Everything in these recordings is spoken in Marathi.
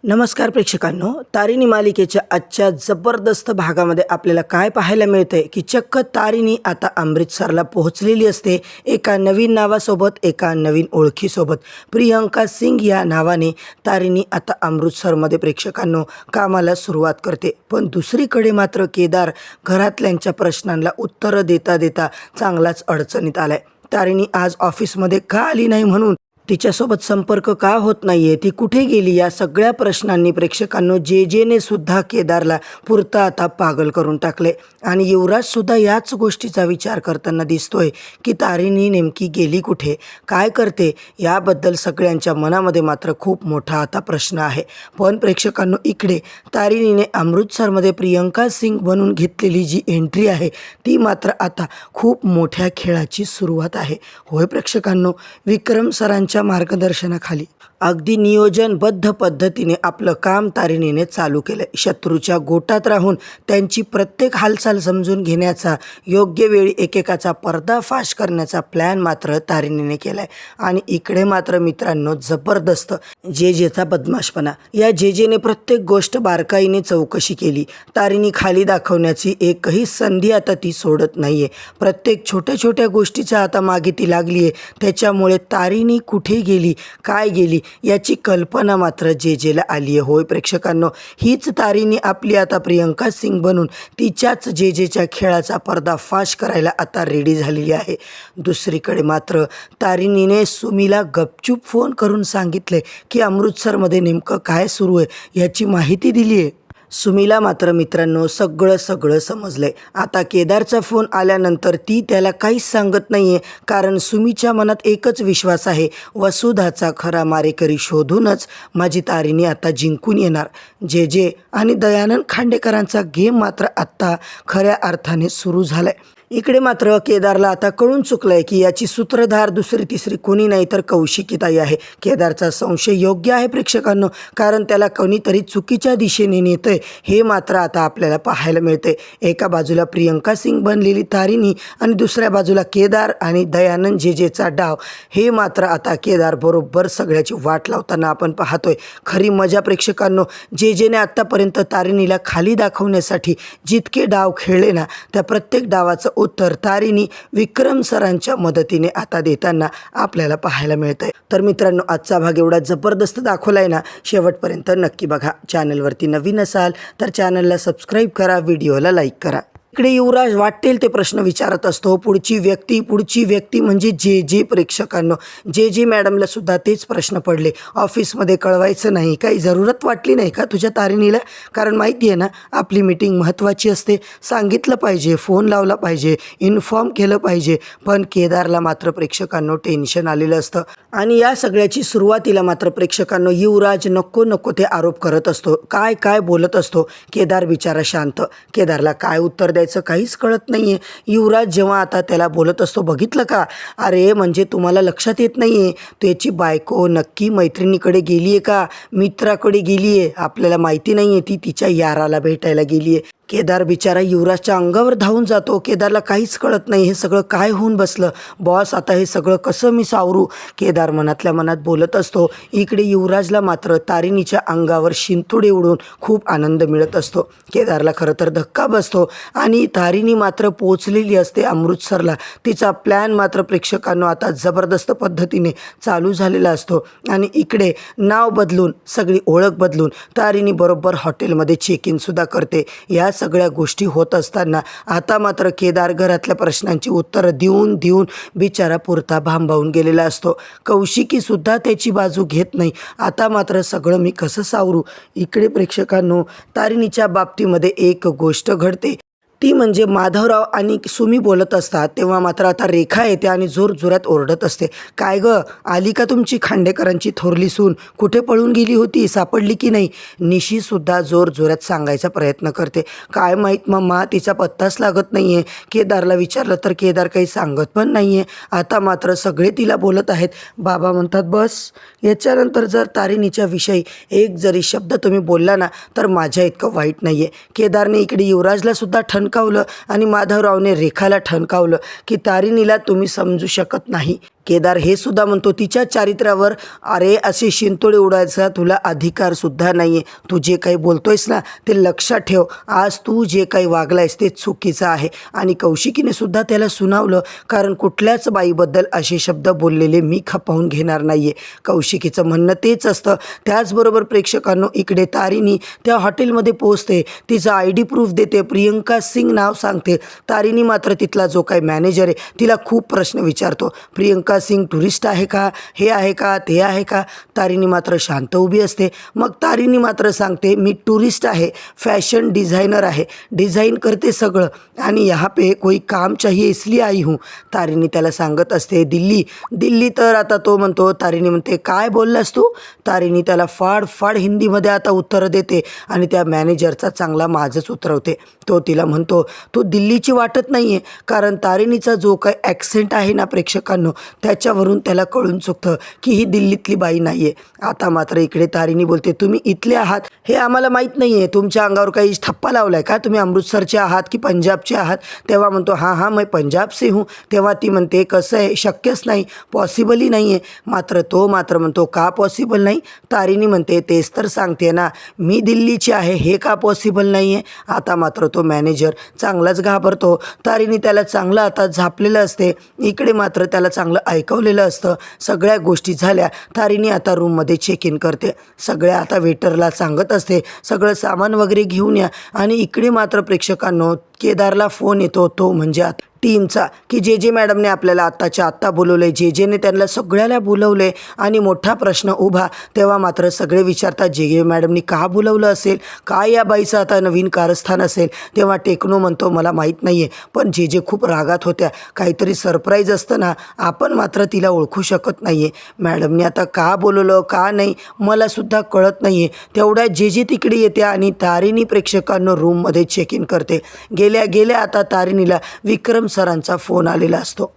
नमस्कार प्रेक्षकांनो, तारिणी मालिकेच्या आजच्या जबरदस्त भागामध्ये आपल्याला काय पाहायला मिळतंय की चक्क तारिणी आता अमृतसरला पोहोचलेली असते एका नवीन नावासोबत, एका नवीन ओळखीसोबत. प्रियंका सिंग या नावाने तारिणी आता अमृतसरमध्ये प्रेक्षकांनो कामाला सुरुवात करते. पण दुसरीकडे मात्र केदार घरातल्यांच्या प्रश्नांना उत्तरं देता देता चांगलाच अडचणीत आलाय. तारिणी आज ऑफिसमध्ये का आली नाही म्हणून, तिच्यासोबत संपर्क का होत नाहीये, ती कुठे गेली, या सगळ्या प्रश्नांनी प्रेक्षकांनो जेने सुद्धा केदारला पुरता आता पागल करून टाकले. आणि युवराज सुद्धा याच गोष्टीचा विचार करताना दिसतोय की तारिणी नेमकी गेली कुठे, काय करते, याबद्दल सगळ्यांच्या मनामध्ये मात्र खूप मोठा आता प्रश्न आहे. पण प्रेक्षकांनो इकडे तारिणीने अमृतसरमध्ये प्रियंका सिंग म्हणून घेतलेली जी एंट्री आहे ती मात्र आता खूप मोठ्या खेळाची सुरुवात आहे. होय प्रेक्षकांनो, विक्रम सरांच्या मार्गदर्शनाखाली अगदी नियोजनबद्ध पद्धतीने आपलं काम तारिणीने चालू केलं. शत्रूच्या गोटात राहून त्यांची प्रत्येक हालचाल समजून घेण्याचा, योग्य वेळी एकेकाचा पर्दाफाश करण्याचा प्लॅन मात्र तारिणीने केलाय. आणि इकडे मात्र मित्रांनो जबरदस्त जेचा बदमाशपणा, या जेने प्रत्येक गोष्ट बारकाईने चौकशी केली. तारिणी खाली दाखवण्याची एकही संधी आता ती सोडत नाहीये. प्रत्येक छोट्या छोट्या गोष्टीचा आता मागे ती लागली आहे. त्याच्यामुळे तारिणी कुठे गेली, काय गेली याची कल्पना मात्र जेला आली आहे. होय प्रेक्षकांनो, हीच तारिणी आपली आता प्रियंका सिंग बनून तिच्याच जेच्या खेळाचा पर्दाफाश करायला आता रेडी झालेली आहे. दुसरीकडे मात्र तारिणीने सुमीला गपचूप फोन करून सांगितले की अमृतसरमध्ये नेमकं काय सुरू आहे याची माहिती दिली आहे. सुमीला मात्र मित्रांनो सगळं समजलंय. आता केदारचा फोन आल्यानंतर ती त्याला काहीच सांगत नाहीये, कारण सुमीच्या मनात एकच विश्वास आहे, वसुधाचा खरा मारेकरी शोधूनच माझी तारिणी आता जिंकून येणार. जे आणि दयानंद खांडेकरांचा गेम मात्र आत्ता खऱ्या अर्थाने सुरू झालाय. इकडे मात्र केदारला आता कळून चुकलंय की याची सूत्रधार दुसरी तिसरी कोणी नाही तर कौशिकीताई आहे. केदारचा संशय योग्य आहे प्रेक्षकांनो, कारण त्याला कोणीतरी चुकीच्या दिशेने नेतंय हे मात्र आता आपल्याला पाहायला मिळते. एका बाजूला प्रियंका सिंग बनलेली तारिणी आणि दुसऱ्या बाजूला केदार आणि दयानंद जेचा डाव, हे मात्र आता केदार बरोबर सगळ्याची वाट लावताना आपण पाहतोय. खरी मजा प्रेक्षकांनो, जेने आत्तापर्यंत तारिणीला खाली दाखवण्यासाठी जितके डाव खेळले ना, त्या प्रत्येक डावाचं उत्तर तारिणी विक्रम सरांच्या मदतीने आता देताना आपल्याला पाहायला मिळतंय. तर मित्रांनो, आजचा भाग एवढा जबरदस्त दाखवलाय ना, शेवटपर्यंत नक्की बघा. चॅनलवरती नवीन असाल तर चॅनलला सबस्क्राईब करा, व्हिडिओला लाईक करा. इकडे युवराज वाटेल ते प्रश्न विचारत असतो. पुढची व्यक्ती म्हणजे जे प्रेक्षकांनो, जे मॅडमला सुद्धा तेच प्रश्न पडले. ऑफिसमध्ये कळवायचं नाही, काही जरूरत वाटली नाही का तुझ्या तारिणीला? कारण माहिती आहे ना, आपली मीटिंग महत्त्वाची असते, सांगितलं पाहिजे, फोन लावला पाहिजे, इन्फॉर्म केलं पाहिजे. पण केदारला मात्र प्रेक्षकांनो टेन्शन आलेलं असतं. आणि या सगळ्याची सुरुवातीला मात्र प्रेक्षकांनो युवराज नको ते आरोप करत असतो, काय बोलत असतो. केदार बिचारा शांत. केदारला काय उत्तर द्यायचं काहीच कळत नाहीये. युवराज जेव्हा आता त्याला बोलत असतो, बघितलं का, अरे म्हणजे तुम्हाला लक्षात येत नाहीये, त्याची बायको नक्की मैत्रिणीकडे गेली आहे का मित्राकडे गेली आहे, आपल्याला माहिती नाहीये, ती तिच्या याराला भेटायला गेली आहे. केदार बिचारा युवराजच्या अंगावर धावून जातो. केदारला काहीच कळत नाही, हे सगळं काय होऊन बसलं, बॉस आता हे सगळं कसं मी सावरू, केदार मनातल्या मनात बोलत असतो. इकडे युवराजला मात्र तारिणीच्या अंगावर शिंतोडे उडून खूप आनंद मिळत असतो. केदारला खरं तर धक्का बसतो आणि तारिणी मात्र पोचलेली असते अमृतसरला. तिचा प्लॅन मात्र प्रेक्षकांनो आता जबरदस्त पद्धतीने चालू झालेला असतो. आणि इकडे नाव बदलून, सगळी ओळख बदलून तारिणी बरोबर हॉटेलमध्ये चेक इन सुद्धा करते. या सगळ्या गोष्टी होत असताना आता मात्र केदार घरातल्या प्रश्नांची उत्तरं देऊन बिचारा पुरता भांबावून गेलेला असतो. कौशिकी सुद्धा त्याची बाजू घेत नाही. आता मात्र सगळं मी कसं सावरू. इकडे प्रेक्षकांनो तारिणीच्या बाबतीमध्ये एक गोष्ट घडते, ती म्हणजे माधवराव आणि सुमी बोलत असतात तेव्हा मात्र आता रेखा येते आणि जोरात ओरडत असते, काय ग, आली का तुमची खांडेकरांची थोरली सून, कुठे पळून गेली होती, सापडली की नाही? निशीसुद्धा जोरात सांगायचा प्रयत्न करते, काय माहीत मम्मा, तिचा पत्ताच लागत नाही आहे. केदारला विचारलं तर केदार काही सांगत पण नाही आहे. आता मात्र सगळे तिला बोलत आहेत. बाबा म्हणतात, बस, याच्यानंतर जर तारिणीच्या विषयी एक जरी शब्द तुम्ही बोलला ना तर माझ्या इतकं वाईट नाही आहे. केदारने इकडे युवराजला सुद्धा ठणकावलं आणि माधवरावने रेखाला ठणकावलं की तारिणीला तुम्ही समजू शकत नाही. केदार हे सुद्धा म्हणतो तिच्या चारित्र्यावर अरे असे शिंतोडे उडायचा तुला अधिकार सुद्धा नाही आहे. तू जे काही बोलतोयस ना ते लक्षात ठेव. आज तू जे काही वागलायस ते चुकीचं आहे. आणि कौशिकीने सुद्धा त्याला सुनावलं, कारण कुठल्याच बाईबद्दल असे शब्द बोललेले मी खपवून घेणार नाही आहे. कौशिकीचं म्हणणं तेच असतं. त्याचबरोबर प्रेक्षकांनो इकडे तारिणी त्या हॉटेलमध्ये पोहोचते. तिचा ID प्रूफ देते. प्रियंका सिंग नाव सांगते. तारिणी मात्र तिथला जो काही मॅनेजर आहे तिला खूप प्रश्न विचारतो. प्रियंका सिंग टुरिस्ट आहे का, हे आहे का, ते आहे का. तारिणी मात्र शांत उभी असते. मग तारिणी मात्र सांगते मी टुरिस्ट आहे, फॅशन डिझायनर आहे, डिझाईन करते सगळं आणि यहाँ पे कोई काम चाहिए इसलिए आई हूँ. तारिणी त्याला सांगत असते दिल्ली दिल्ली. तर आता तो म्हणतो, तारिणी म्हणते काय बोललास तू. तारिणी त्याला फाड हिंदीमध्ये आता उत्तर देते आणि त्या मॅनेजरचा चांगला माझच उतरवते. तो तिला म्हणतो तू दिल्लीची वाटत नाही आहे, कारण तारिणीचा जो काही ॲक्सेंट आहे ना प्रेक्षकांनो त्याच्यावरून त्याला कळून चुकतं की ही दिल्लीतली बाई नाही आहे. आता मात्र इकडे तारिणी बोलते तुम्ही इथले आहात हे आम्हाला माहीत नाही आहे, तुमच्या अंगावर काही ठप्पा लावला आहे का, तुम्ही अमृतसरचे आहात की पंजाबचे आहात. तेव्हा म्हणतो हां मैं पंजाब से हूँ. तेव्हा ती म्हणते कसं आहे, शक्यच नाही, पॉसिबलही नाही आहे. मात्र तो म्हणतो का पॉसिबल नाही. तारिणी म्हणते तेच तर सांगते ना, मी दिल्लीची आहे, हे का पॉसिबल नाही आहे. आता मात्र तो मॅनेजर चांगलाच घाबरतो. तारिणी त्याला चांगलं आता झापलेलं असते. इकडे मात्र त्याला चांगलं ऐकवलेलं असतं. सगळ्या गोष्टी झाल्या. तारिणी आता रूममध्ये चेक इन करते. सगळ्या आता वेटरला सांगत असते सगळं सामान वगैरे घेऊन या. आणि इकडे मात्र प्रेक्षकांनो केदारला फोन येतो, तो म्हणजे टीमचा, की जे मॅडमने आपल्याला आत्ताच्या आत्ता बोलवले. जेने त्यांना सगळ्याला बोलवले आणि मोठा प्रश्न उभा. तेव्हा मात्र सगळे विचारतात जे मॅडमनी का बोलवलं असेल, काय या बाईचं आता नवीन कारस्थान असेल. तेव्हा टेक्नो म्हणतो मला माहीत नाही आहे, पण जे खूप रागात होत्या, काहीतरी सरप्राईज असतं ना, आपण मात्र तिला ओळखू शकत नाही आहे. मॅडमने आता का बोलवलं का नाही मलासुद्धा कळत नाही आहे. तेवढ्या जे तिकडे येते आणि तारिणी प्रेक्षकांनो रूममध्ये चेक इन करते. गेल्या आता तारिणीला विक्रम सरांचा फोन आलेला असतो.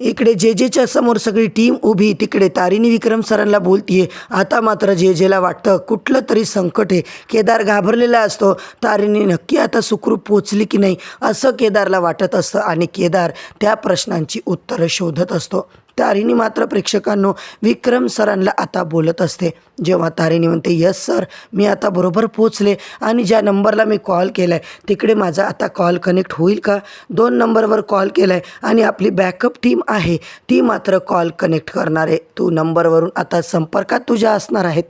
इकडे जेच्या समोर सगळी टीम उभी. तिकडे तारिणी विक्रम सरांना बोलतीये. आता मात्र जेला वाटतं कुठलं तरी संकट आहे. केदार घाबरलेला असतो. तारिणी नक्की आता सुखरूप पोचली की नाही असं केदारला वाटत असतं आणि केदार त्या प्रश्नांची उत्तरं शोधत असतो. तारिणी मात्र प्रेक्षकांनो विक्रम सरांना आता बोलत असते. जेव्हा तारिणी म्हणते यस सर मी आता बरोबर पोचले आणि ज्या नंबरला मी कॉल केला आहे तिकडे माझा आता कॉल कनेक्ट होईल का. 2 नंबरवर कॉल केला आहे आणि आपली बॅकअप टीम आहे ती मात्र कॉल कनेक्ट करणार आहे. तू नंबरवरून आता संपर्कात तुझ्या असणार आहेत.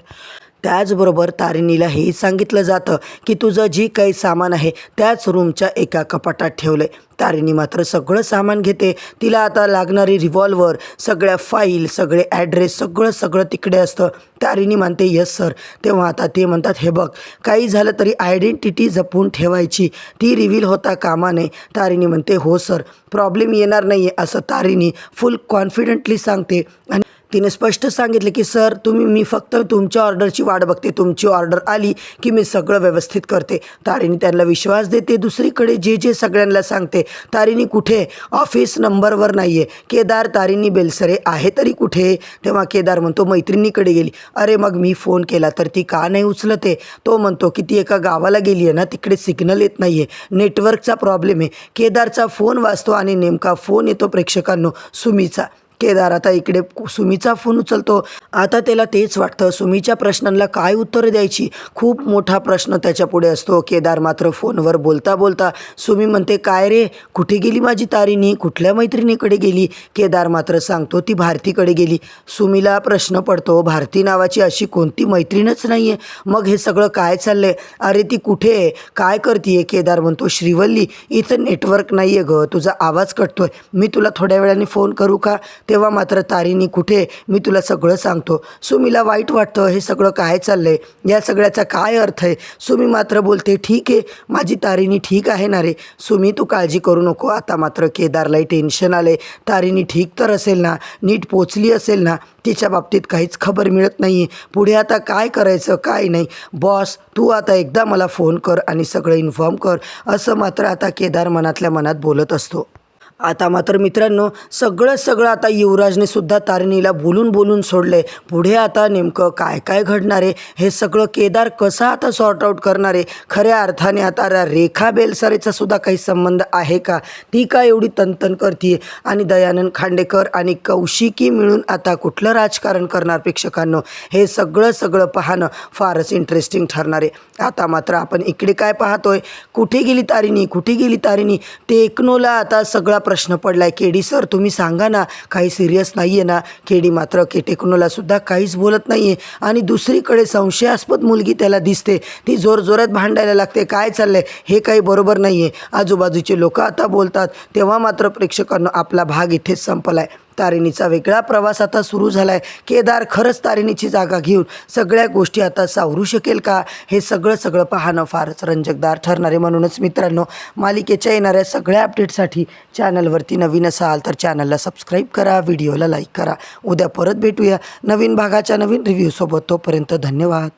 त्याचबरोबर तारिणीला हेही सांगितलं जातं की तुझं जी काही सामान आहे त्याच रूमच्या एका कपाटात ठेवलं आहे. तारिणी मात्र सगळं सामान घेते. तिला आता लागणारी रिव्हॉल्वर, सगळ्या फाईल, सगळे ॲड्रेस सगळं तिकडे असतं. तारिणी म्हणते यस सर. तेव्हा आता ते म्हणतात हे बघ काही झालं तरी आयडेंटिटी जपून ठेवायची, ती रिव्हील होता कामा नये. तारिणी म्हणते हो सर प्रॉब्लेम येणार नाही आहे असं तारिणी फुल कॉन्फिडेंटली सांगते. आणि तिने स्पष्ट सांगितले की सर मी फक्त तुमच्या ऑर्डरची वाट बघते, तुमची ऑर्डर आली की मी सगळं व्यवस्थित करते. तारिणी त्यांना विश्वास देते. दुसरीकडे जे सगळ्यांना सांगते तारिणी कुठे, ऑफिस नंबरवर नाही आहे. केदार तारिणी बेलसरे आहे तरी कुठे. तेव्हा केदार म्हणतो मैत्रिणीकडे गेली. अरे मग मी फोन केला तर ती का नाही उचलते. तो म्हणतो की ती एका गावाला गेली आहे ना, तिकडे सिग्नल येत नाही आहे, नेटवर्कचा प्रॉब्लेम आहे. केदारचा फोन वाजतो आणि नेमका फोन येतो प्रेक्षकांनो सुमीचा. केदार आता इकडे सुमीचा फोन उचलतो. आता त्याला तेच वाटतं सुमीच्या प्रश्नांना काय उत्तर द्यायची. खूप मोठा प्रश्न त्याच्या पुढे असतो. केदार मात्र फोनवर बोलता सुमी म्हणते काय रे कुठे गेली माझी तारिणी, कुठल्या मैत्रिणीकडे गेली. केदार मात्र सांगतो ती भारतीकडे गेली. सुमीला प्रश्न पडतो भारती नावाची अशी कोणती मैत्रीणच नाही आहे, मग हे सगळं काय चाललंय, अरे ती कुठे आहे, काय करतीये. केदार म्हणतो श्रीवल्ली इथं नेटवर्क नाही आहे ग, तुझा आवाज कटतोय, मी तुला थोड्या वेळाने फोन करू का. तेव्हा मात्र तारिणी कुठे, मी तुला सगळं सांगतो. सुमीला वाईट वाटतं हे सगळं काय चाललंय, या सगळ्याचा काय अर्थ आहे. सुमी मात्र बोलते ठीक आहे माझी तारिणी ठीक आहे ना रे, सुमी तू काळजी करू नको. आता मात्र केदारलाही टेन्शन आले. तारिणी ठीक तर असेल ना, नीट पोचली असेल ना, तिच्या बाबतीत काहीच खबर मिळत नाही. पुढे आता काय करायचं काय नाही. बॉस तू आता एकदा मला फोन कर आणि सगळं इन्फॉर्म कर असं मात्र आता केदार मनातल्या मनात बोलत असतो. आता मात्र मित्रांनो सगळं आता युवराजने सुद्धा तारिणीला बोलून सोडले. पुढे आता नेमकं काय काय घडणार आहे हे सगळं केदार कसं आता सॉर्ट आऊट करणार आहे. खऱ्या अर्थाने आता रेखा बेलसारेचा सुद्धा काही संबंध आहे का, ती का एवढी तनतन करते आणि दयानंद खांडेकर आणि कौशिकी मिळून आता कुठलं राजकारण करणार प्रेक्षकांनो, हे सगळं पाहणं फारच इंटरेस्टिंग ठरणार आहे. आता मात्र आपण इकडे काय पाहतोय, कुठे गेली तारिणी टेक्नोला आता सगळा प्रश्न पडलाय. केडी सर तुम्ही सांगा ना, काही सिरियस नाही आहे ना. केडी मात्र टेक्नोला सुद्धा काहीच बोलत नाही आहे आणि दुसरीकडे संशयास्पद मुलगी त्याला दिसते, ती जोरजोरात भांडायला लागते. काय चाललंय हे काही बरोबर नाही आहे. आजूबाजूचे लोक आता बोलतात. तेव्हा मात्र प्रेक्षकांनो आपला भाग इथेच संपलाय. तारिणीचा वेगळा प्रवास आता सुरू झाला आहे. केदार खरंच तारिणीची जागा घेऊन सगळ्या गोष्टी आता सावरू शकेल का, हे सगळं पाहणं फारच रंजकदार ठरणार आहे. म्हणूनच मित्रांनो, मालिकेच्या येणाऱ्या सगळ्या अपडेटसाठी चॅनलवरती नवीन असाल तर चॅनलला सबस्क्राईब करा, व्हिडिओला लाईक करा. उद्या परत भेटूया नवीन भागाच्या नवीन रिव्ह्यूसोबत. तोपर्यंत धन्यवाद.